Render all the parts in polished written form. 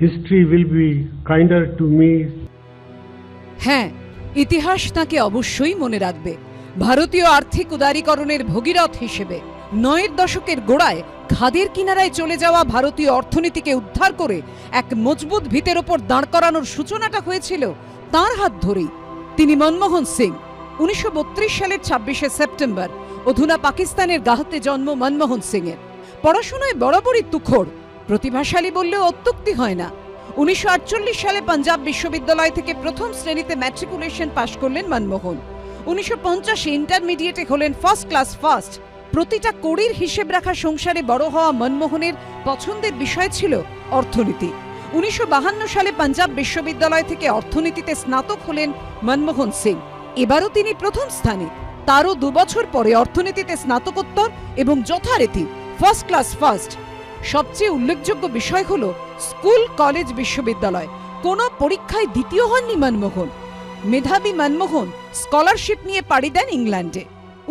history will be kinder to me. হ্যাঁ, ইতিহাস তাকে অবশ্যই মনে রাখবে ভারতীয় আর্থিক উদারীকরণের ভগীরথ হিসেবে। ৯এর দশকের গোড়ায় খাদের কিনারায় চলে যাওয়া ভারতীয় অর্থনীতিকে উদ্ধার করে এক মজবুত ভিতের ওপর দাঁড় করানোর সূচনাটা হয়েছিল তাঁর হাত ধরেই। তিনি মনমোহন সিং। ১৯৩২ সালের ২৬শে সেপ্টেম্বর অধুনা পাকিস্তানের গাহতে জন্ম মনমোহন সিং এর। পড়াশোনায় বরাবরই তুখোড়, প্রতিভাশালী বললেও অত্যুক্তি হয় না। ১৯৪৮ সালে পাঞ্জাব বিশ্ববিদ্যালয় থেকে প্রথম শ্রেণীতে ম্যাট্রিকুলেশন পাশ করলেন মনমোহন। ১৯৫০ ইন্টারমিডিয়েটে হলেন ফার্স্ট ক্লাস ফার্স্ট। প্রতিটা কড়ির হিসেব রাখা সংসারে বড় হওয়া মনমোহনের পছন্দের বিষয় ছিল অর্থনীতি। ১৯৫২ সালে পাঞ্জাব বিশ্ববিদ্যালয় থেকে অর্থনীতিতে স্নাতক হলেন মনমোহন সিং। এবারও তিনি প্রথম স্থানে। তারও ২ বছর পরে অর্থনীতিতে স্নাতকোত্তর এবং যথারীতি ফার্স্ট ক্লাস ফার্স্ট। সবচেয়ে উল্লেখযোগ্য বিষয় হল স্কুল, কলেজ, বিশ্ববিদ্যালয় কোনো পরীক্ষায় দ্বিতীয় হননি মনমোহন। মেধাবী মনমোহন স্কলারশিপ নিয়ে পাড়ি দেন ইংল্যান্ডে।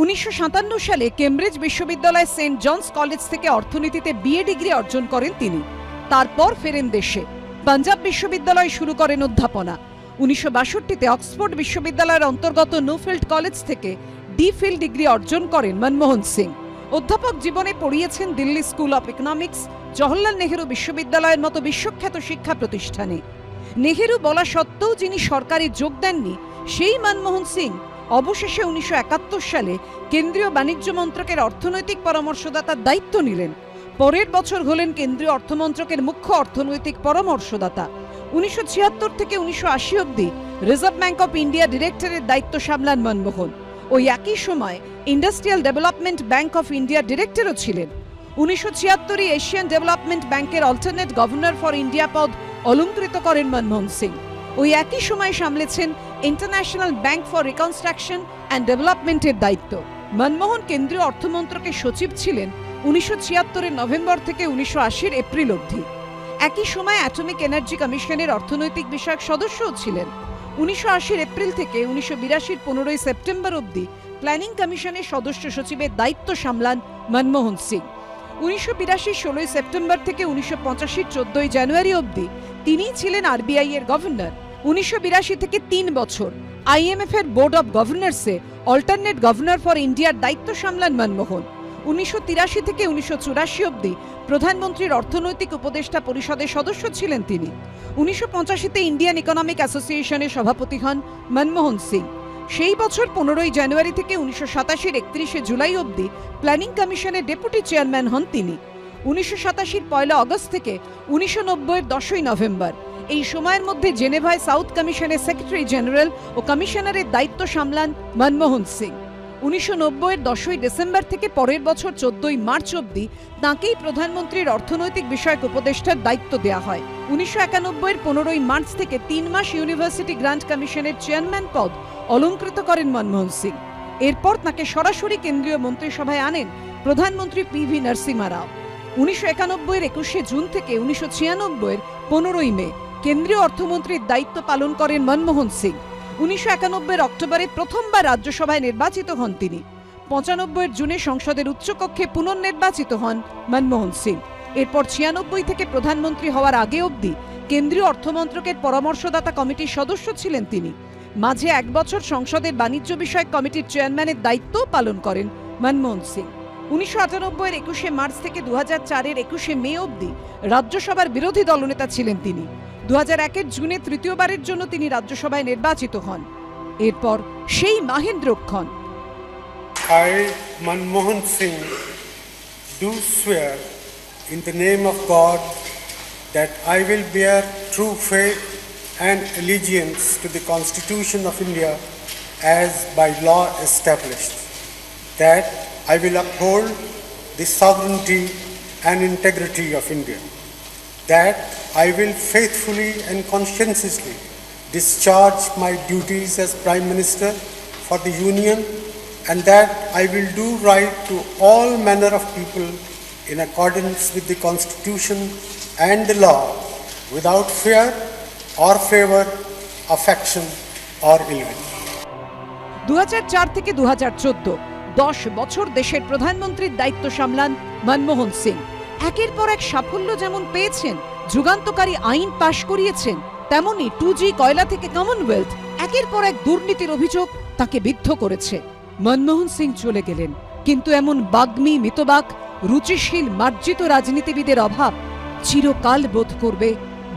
১৯৫৭ সালে কেমব্রিজ বিশ্ববিদ্যালয় সেন্ট জনস কলেজ থেকে অর্থনীতিতে বিএ ডিগ্রি অর্জন করেন তিনি। তারপর ফেরেন দেশে, পাঞ্জাব বিশ্ববিদ্যালয় শুরু করেন অধ্যাপনা। ১৯৬২তে অক্সফোর্ড বিশ্ববিদ্যালয়ের অন্তর্গত নুফিল্ড কলেজ থেকে ডি.ফিল ডিগ্রি অর্জন করেন মনমোহন সিং। অধ্যাপক জীবনে পড়িয়েছেন Delhi school of economics, Jawaharlal Nehru বিশ্ববিদ্যালয়ের মতো বিশ্বখ্যাত শিক্ষা প্রতিষ্ঠানে। নেহেরু বলা সত্ত্বেও যিনি সরকারে যোগ দেননি, সেই মনমোহন সিং অবশেষে ১৯৭১ সালে কেন্দ্রীয় বাণিজ্য মন্ত্রকের অর্থনৈতিক পরামর্শদাতার দায়িত্ব নিলেন। পরের বছর হলেন কেন্দ্রীয় অর্থমন্ত্রকের মুখ্য অর্থনৈতিক পরামর্শদাতা। ১৯৭৬ থেকে ১৯৮০ অবধি রিজার্ভ ব্যাংক অফ ইন্ডিয়া ডিরেক্টরের দায়িত্ব সামলান মনমোহন। ওই একই সময় industrial development bank of India ডিরেক্টরও ছিলেন। ১৯৭৬ এশিয়ান ডেভেলপমেন্ট ব্যাংকের অল্টারনেট গভর্নর ফর ইন্ডিয়া পদ অলংকৃত করেন মনমোহন সিং। ওই একই সময় সামলেছেন international bank for reconstruction and ডেভেলপমেন্টের দায়িত্ব। মনমোহন কেন্দ্রীয় অর্থমন্ত্রকের সচিব ছিলেন ১৯৭৬ নভেম্বর থেকে ১৯৮০ এপ্রিল অবধি। একই সময় অ্যাটমিক এনার্জি কমিশনের অর্থনৈতিক বিষয়ক সদস্যও ছিলেন। ১৯৮০ এপ্রিল থেকে ১৯৮২ ১৫ সেপ্টেম্বর অবধি প্ল্যানিং কমিশনের সদস্য সচিবের দায়িত্ব সামলান মনমোহন সিং। ১৯৮২ ১৬ সেপ্টেম্বর থেকে ১৯৮৫ ১৪ জানুয়ারি অবধি তিনিই ছিলেন আরবিআই এর গভর্নর। ১৯৮২ থেকে ৩ বছর আইএমএফ এর বোর্ড অব গভর্নরসে অল্টারনেট গভর্নর ফর ইন্ডিয়ার দায়িত্ব সামলান মনমোহন। ১৯৮৩ থেকে ১৯৮৪ অবধি প্রধানমন্ত্রীর অর্থনৈতিক উপদেষ্টা পরিষদের সদস্য ছিলেন তিনি। ১৯৮৫তে ইন্ডিয়ান ইকোনমিক অ্যাসোসিয়েশনের সভাপতি হন মনমোহন সিং। সেই বছর ১৫ জানুয়ারি থেকে ১৯৮৭ ৩১ জুলাই অবধি প্ল্যানিং কমিশনের ডেপুটি চেয়ারম্যান হন তিনি। ১৯৮৭ ১ আগস্ট থেকে ১৯৯০ 10 নভেম্বর এই সময়ের মধ্যে জেনেভায় সাউথ কমিশনের সেক্রেটারি জেনারেল ও কমিশনারের দায়িত্ব সামলান মনমোহন সিং। ১৯৯০ 10 ডিসেম্বর থেকে পরের বছর ১৪ মার্চ অবধি তাঁকেই প্রধানমন্ত্রীর অর্থনৈতিক বিষয়ক উপদেষ্টার দায়িত্ব দেওয়া হয়। ১৯৯১ 15 মার্চ থেকে ৩ মাস ইউনিভার্সিটি গ্রান্ট কমিশনের চেয়ারম্যান পদ অলংকৃত করেন মনমোহন সিং। এরপর তাঁকে সরাসরি কেন্দ্রীয় মন্ত্রিসভায় আনেন প্রধানমন্ত্রী পি.ভি. নরসিমহা রাও। ১৯৯১ ২১ জুন থেকে ১৯৯৬ 15 মে কেন্দ্রীয় অর্থমন্ত্রীর দায়িত্ব পালন করেন মনমোহন সিং। ১৯৯১ অক্টোবরে প্রথমবার রাজ্যসভায় নির্বাচিত হন তিনি। ৯৫ জুনে সংসদের উচ্চকক্ষে পুনর্নির্বাচিত হন মনমোহন সিং। এরপর ৯৬ থেকে প্রধানমন্ত্রী হওয়ার আগে অবধি কেন্দ্রীয় অর্থমন্ত্রকের পরামর্শদাতা কমিটির সদস্য ছিলেন তিনি। মাঝে ১ বছর সংসদের বাণিজ্য বিষয়ক কমিটির চেয়ারম্যানের দায়িত্বও পালন করেন মনমোহন সিং। ১৯৯৮ ২১ মার্চ থেকে ২০০৪ ২১ মে অবধি রাজ্যসভার বিরোধী দলনেতা ছিলেন তিনি। ২০০১ জুনে তৃতীয়বারের জন্য তিনি রাজ্যসভায় নির্বাচিত হন। এরপর সেই মাহেন্দ্রক্ষণ। I, Manmohan Singh, do swear in the name of God that I will bear true faith and allegiance to the Constitution of India as by law established, that I will uphold the sovereignty and integrity of India, that I will faithfully and conscientiously discharge my duties as Prime Minister for the Union, and that I will do right to all manner of people in accordance with the Constitution and the law, without fear or favor, affection or ill will. ২০০৪ থেকে ২০১৪ 10 বছর দেশের প্রধানমন্ত্রীর দায়িত্ব সামলান মনমোহন সিং। একের পর এক সাফল্য যেমন পেয়েছেন, যুগান্তকারী আইন পাশ করিয়েছেন, তেমনি 2G কয়লা থেকে কমনওয়েলথ, একের পর এক দুর্নীতির অভিযোগ তাকে বিদ্ধ করেছে। মনমোহন সিং চলে গেলেন, কিন্তু এমন বাগ্মী, মিতবাক, রুচিশীল, মার্জিত রাজনীতিবিদের অভাব চিরকাল বোধ করবে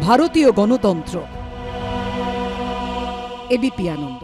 ভারতীয় গণতন্ত্র। এবিপি আনন্দ।